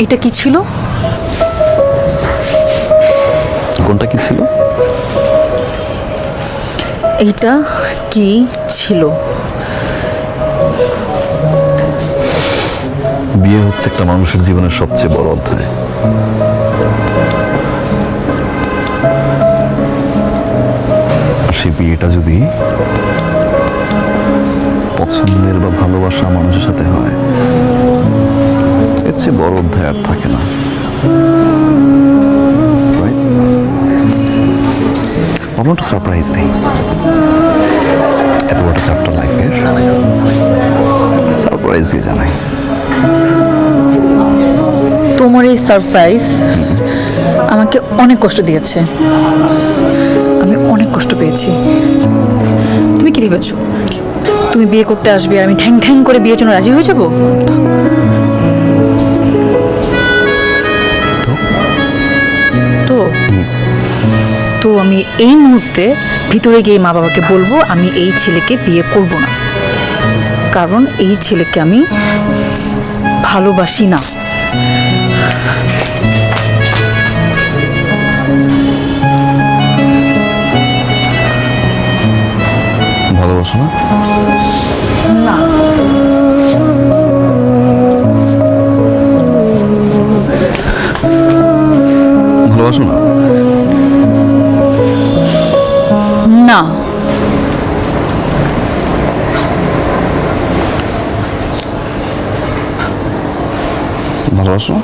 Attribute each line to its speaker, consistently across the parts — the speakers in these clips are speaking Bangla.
Speaker 1: এটা কি ছিল?
Speaker 2: কোনটা কি ছিল?
Speaker 1: এইটা কি ছিল?
Speaker 2: বিয়ে হচ্ছে একটা মানুষের জীবনের সবচেয়ে বড় অধ্যায়। আর সেই বিয়েটা যদি পছন্দের বা ভালোবাসা মানুষের সাথে হয়, এর চেয়ে বড় অধ্যায় আর থাকে না। ভাবলাম একটা সারপ্রাইজ দিই। এত বড় চ্যাপ্টার লাইফের সারপ্রাইজ দিয়ে জানাই।
Speaker 1: তোমার এই সারপ্রাইজ আমাকে অনেক কষ্ট দিয়েছে। আমি অনেক কষ্ট পেয়েছি। তুমি কি ভেবেছো তুমি বিয়ে করতে আসবে আর আমি ঠ্যাং ঠ্যাং করে বিয়ের জন্য রাজি হয়ে যাব? তো তো আমি এই মুহূর্তে ভিতরে গিয়ে মা বাবাকে বলবো আমি এই ছেলেকে বিয়ে করব না, কারণ এই ছেলেকে আমি ভালোবাসি না।
Speaker 2: ভালোবাসো না?
Speaker 1: না।
Speaker 2: ভালোবাসো না?
Speaker 1: না।
Speaker 2: ভালোবাসো?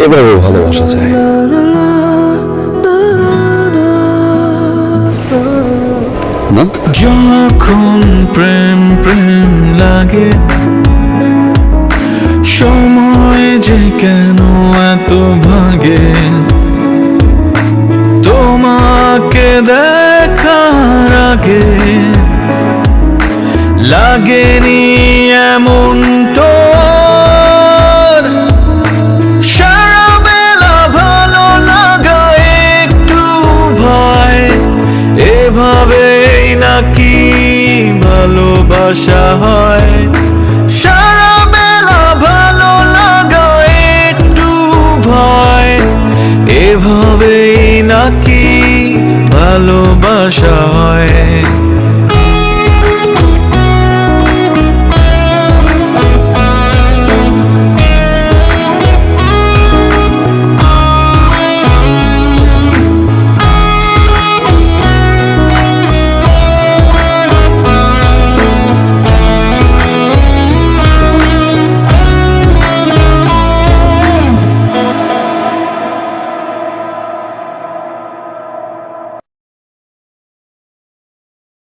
Speaker 2: এভাবে ভালোবাসা যায়? না?
Speaker 3: যখন প্রেম প্রেম লাগে, সময় যে কেন এত ভাগে, তোমাকে দেখার আগে লাগেনি এমন তো সারা বেলা ভালো লাগা একটু ভয়, এভাবেই নাকি ভালোবাসা হয়? সারা বেলা ভালো লাগা একটু ভয়, এভাবেই নাকি ভালোবাসা